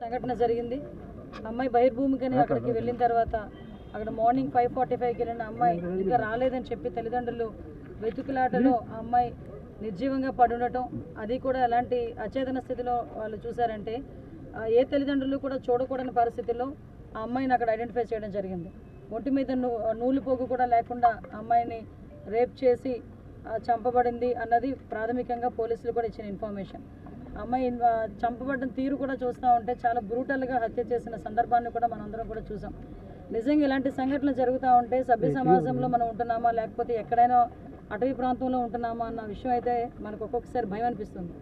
సంఘటన జరిగింది. అమ్మాయి బహిర్భూమికని అక్కడికి వెళ్ళిన తర్వాత అక్కడ మార్నింగ్ 5:45కి వెళ్ళిన అమ్మాయి ఇంకా రాలేదని చెప్పి తల్లిదండ్రులు వెతుకులాటలో ఆ అమ్మాయి నిర్జీవంగా పడి ఉండటం, అది కూడా ఎలాంటి అచేతన స్థితిలో వాళ్ళు చూశారంటే ఏ తల్లిదండ్రులు కూడా చూడకూడని పరిస్థితుల్లో ఆ అమ్మాయిని అక్కడ ఐడెంటిఫై చేయడం జరిగింది. ఒంటి మీద నూలు పోగు కూడా లేకుండా అమ్మాయిని రేప్ చేసి చంపబడింది అన్నది ప్రాథమికంగా పోలీసులు కూడా ఇచ్చిన ఇన్ఫర్మేషన్. అమ్మాయి చంపబడిన తీరు కూడా చూస్తూ ఉంటే చాలా బ్రూటల్గా హత్య చేసిన సందర్భాన్ని కూడా మనందరం కూడా చూసాం. నిజంగా ఇలాంటి సంఘటనలు జరుగుతూ ఉంటే సభ్య సమాజంలో మనం ఉంటున్నామా లేకపోతే ఎక్కడైనా అటవీ ప్రాంతంలో ఉంటున్నామా అన్న విషయం అయితే మనకు ఒక్కొక్కసారి భయం అనిపిస్తుంది.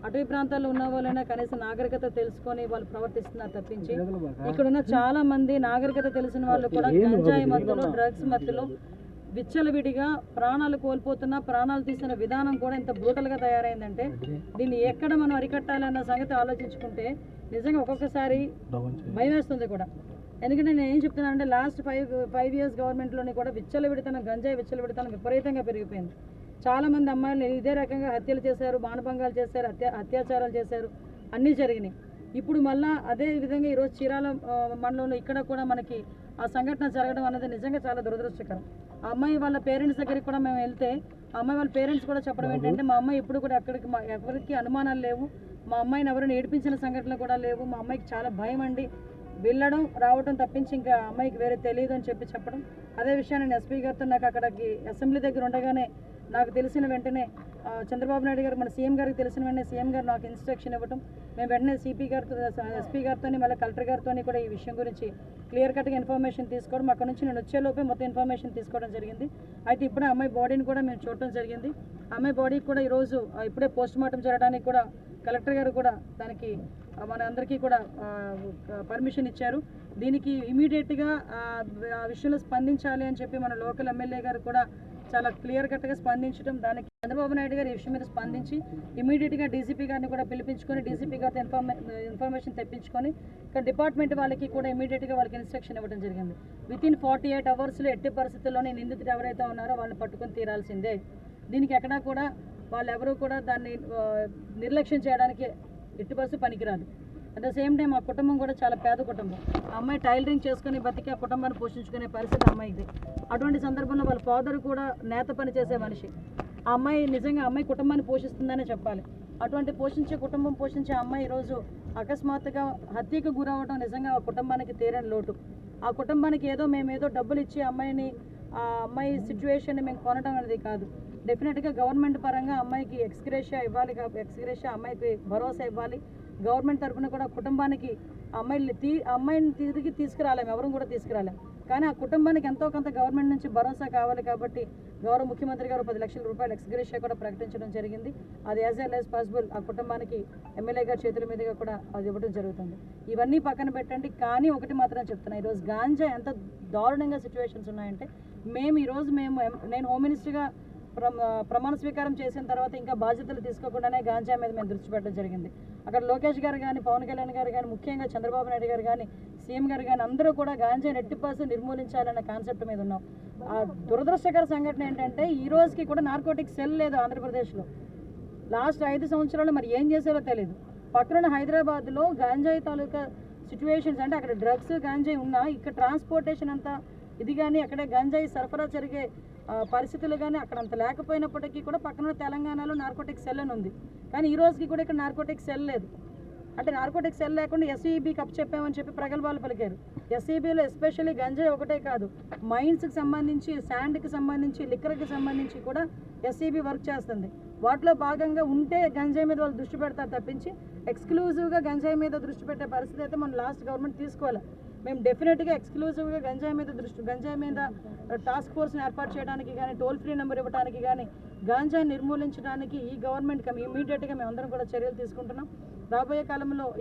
అటవీ ప్రాంతాల్లో ఉన్న వాళ్ళైనా కనీసం నాగరికత తెలుసుకొని వాళ్ళు ప్రవర్తిస్తున్నారు తప్పించి ఇక్కడున్న చాలా మంది నాగరికత తెలిసిన వాళ్ళు కూడా గంజాయి మత్తులో డ్రగ్స్ మత్తులో విచ్చలవిడిగా ప్రాణాలు కోల్పోతున్న ప్రాణాలు తీసిన విధానం కూడా ఇంత బ్రూటల్గా తయారైందంటే దీన్ని ఎక్కడ మనం అరికట్టాలన్న సంగతి ఆలోచించుకుంటే నిజంగా ఒక్కొక్కసారి భయం వేస్తుంది కూడా. ఎందుకంటే నేను ఏం చెప్తున్నానంటే లాస్ట్ 5 ఇయర్స్ గవర్నమెంట్లోని కూడా విచ్చలవిడితనం గంజాయి విచ్చలవిడితనం విపరీతంగా పెరిగిపోయింది. చాలామంది అమ్మాయిలు ఇదే రకంగా హత్యలు చేశారు, మానభంగాలు చేశారు, అత్యాచారాలు చేశారు, అన్నీ జరిగినాయి. ఇప్పుడు మళ్ళీ అదే విధంగా ఈరోజు చీరాల మండలంలో ఇక్కడ కూడా మనకి ఆ సంఘటన జరగడం అనేది నిజంగా చాలా దురదృష్టకరం. ఆ అమ్మాయి వాళ్ళ పేరెంట్స్ దగ్గరికి కూడా మేము వెళ్తే ఆ అమ్మాయి వాళ్ళ పేరెంట్స్ కూడా చెప్పడం ఏంటంటే మా అమ్మాయి ఇప్పుడు కూడా ఎవరికి అనుమానాలు లేవు, మా అమ్మాయిని ఎవరిని ఏడిపించిన సంఘటనలు కూడా లేవు, మా అమ్మాయికి చాలా భయం అండి, వెళ్ళడం రావడం తప్పించి ఇంకా అమ్మాయికి వేరే తెలియదు అని చెప్పడం. అదే విషయాన్ని నేను ఎస్పీ గారితో నాకు అక్కడికి అసెంబ్లీ దగ్గర ఉండగానే నాకు తెలిసిన వెంటనే చంద్రబాబు నాయుడు గారు మన సీఎం గారికి తెలిసిన వెంటనే సీఎం గారు నాకు ఇన్స్ట్రక్షన్ ఇవ్వడం, మేము వెంటనే సిపి గారితో ఎస్పీ గారితో మళ్ళీ కలెక్టర్ గారితో కూడా ఈ విషయం గురించి క్లియర్ కట్గా ఇన్ఫర్మేషన్ తీసుకోవడం, అక్కడ నుంచి నేను వచ్చేలోపే మొత్తం ఇన్ఫర్మేషన్ తీసుకోవడం జరిగింది. అయితే ఇప్పుడే అమ్మాయి బాడీని కూడా మేము చూడటం జరిగింది. అమ్మాయి బాడీకి కూడా ఈరోజు ఇప్పుడే పోస్ట్ మార్టం జరగడానికి కూడా కలెక్టర్ గారు కూడా దానికి మన అందరికీ కూడా పర్మిషన్ ఇచ్చారు. దీనికి ఇమీడియట్గా ఆ విషయంలో స్పందించాలి అని చెప్పి మన లోకల్ ఎమ్మెల్యే గారు కూడా చాలా క్లియర్ కట్గా స్పందించడం, దానికి చంద్రబాబు నాయుడు గారు ఈ విషయం మీద స్పందించి ఇమీడియట్గా డీసీపీ గారిని కూడా పిలిపించుకొని డీసీపీ గారితో ఇన్ఫర్మేషన్ తెప్పించుకొని ఇక్కడ డిపార్ట్మెంట్ వాళ్ళకి కూడా ఇమీడియట్గా వాళ్ళకి ఇన్స్ట్రక్షన్ ఇవ్వడం జరిగింది. వితిన్ 48 అవర్స్లో ఎట్టి పరిస్థితుల్లోనే నిందితుడు ఎవరైతే ఉన్నారో వాళ్ళని పట్టుకొని తీరాల్సిందే. దీనికి ఎక్కడా కూడా వాళ్ళెవరూ కూడా దాన్ని నిర్లక్ష్యం చేయడానికి ఎట్టి పరిస్థితి పనికిరాదు. అట్ ద సేమ్ టైం ఆ కుటుంబం కూడా చాలా పేద కుటుంబం. ఆ అమ్మాయి టైలరింగ్ చేసుకుని బతికి ఆ కుటుంబాన్ని పోషించుకునే పరిస్థితి అమ్మాయిది. అటువంటి సందర్భంలో వాళ్ళ ఫాదర్ కూడా నేత పని చేసే మనిషి. ఆ అమ్మాయి నిజంగా అమ్మాయి కుటుంబాన్ని పోషిస్తుందనే చెప్పాలి. అటువంటి కుటుంబం పోషించే అమ్మాయి ఈరోజు అకస్మాత్తుగా హత్యకు గురవడం నిజంగా ఆ కుటుంబానికి తీరని లోటు. ఆ కుటుంబానికి మేమేదో డబ్బులు ఇచ్చి ఆ అమ్మాయి సిచ్యువేషన్ని మేము కొనడం అనేది కాదు. డెఫినెట్గా గవర్నమెంట్ పరంగా అమ్మాయికి ఎక్స్గ్రేషియా ఇవ్వాలి, అమ్మాయికి భరోసా ఇవ్వాలి. గవర్నమెంట్ తరఫున కూడా కుటుంబానికి అమ్మాయిని తిరిగి తీసుకురాలేము, ఎవరు కూడా తీసుకురాలేము. కానీ ఆ కుటుంబానికి ఎంతో కొంత గవర్నమెంట్ నుంచి భరోసా కావాలి కాబట్టి గౌరవ ముఖ్యమంత్రి గారు 10 లక్షల రూపాయలు ఎక్స్గ్రేషియా కూడా ప్రకటించడం జరిగింది. అది యాజ్ ఎల్ యాజ్ పాసిబుల్ ఆ కుటుంబానికి ఎమ్మెల్యే గారి చేతుల మీదుగా కూడా అది ఇవ్వడం జరుగుతుంది. ఇవన్నీ పక్కన పెట్టండి, కానీ ఒకటి మాత్రం చెప్తున్నా, ఈరోజు గాంజా ఎంత దారుణంగా సిచ్యువేషన్స్ ఉన్నాయంటే నేను హోమ్ మినిస్టర్గా ప్రమాణ స్వీకారం చేసిన తర్వాత ఇంకా బాధ్యతలు తీసుకోకుండానే గాంజా మీద మేము దృష్టి పెట్టడం జరిగింది. అక్కడ లోకేష్ గారు కానీ, పవన్ కళ్యాణ్ గారు కానీ, ముఖ్యంగా చంద్రబాబు నాయుడు గారు కానీ, సీఎం గారు కానీ అందరూ కూడా గాంజాని 80% నిర్మూలించాలన్న కాన్సెప్ట్ మీద ఉన్నాం. ఆ దురదృష్టకర సంఘటన ఏంటంటే ఈ రోజుకి కూడా నార్కోటిక్ సెల్ లేదు ఆంధ్రప్రదేశ్లో. లాస్ట్ 5 సంవత్సరాలు మరి ఏం చేశారో తెలియదు. పక్కన హైదరాబాద్లో గాంజాయి తాలూకా సిచ్యువేషన్స్ అంటే అక్కడ డ్రగ్స్ గాంజాయి ఉన్నా ఇక్కడ ట్రాన్స్పోర్టేషన్ అంతా ఇది కానీ అక్కడ గంజాయి సరఫరా జరిగే పరిస్థితులు కానీ అక్కడ అంత లేకపోయినప్పటికీ కూడా పక్కన తెలంగాణలో నార్కోటిక్ సెల్ అని ఉంది. కానీ ఈ రోజుకి కూడా ఇక్కడ నార్కోటిక్ సెల్ లేదు. అంటే నార్కోటిక్ సెల్ లేకుండా ఎస్ఈబీకి అప్పచెప్పామని చెప్పి ప్రగల్భాలు పలికారు. ఎస్ఈబీలో ఎస్పెషల్లీ గంజాయి ఒకటే కాదు, మైన్స్కి సంబంధించి, శాండ్కి సంబంధించి, లిక్కర్కి సంబంధించి కూడా ఎస్ఈబీ వర్క్ చేస్తుంది. వాటిలో భాగంగా ఉంటే గంజాయి మీద వాళ్ళు దృష్టి పెడతారు తప్పించి ఎక్స్క్లూజివ్గా గంజాయి మీద దృష్టి పెట్టే పరిస్థితి అయితే మన లాస్ట్ గవర్నమెంట్ తీసుకోవాలి. మేము డెఫినెట్గా ఎక్స్క్లూజివ్గా గంజాయి మీద టాస్క్ ఫోర్స్ని ఏర్పాటు చేయడానికి కానీ, టోల్ ఫ్రీ నెంబర్ ఇవ్వడానికి కానీ, గాంజాయి నిర్మూలించడానికి ఈ గవర్నమెంట్కి ఇమీడియట్గా మేము అందరం కూడా చర్యలు తీసుకుంటున్నాం. రాబోయే కాలంలో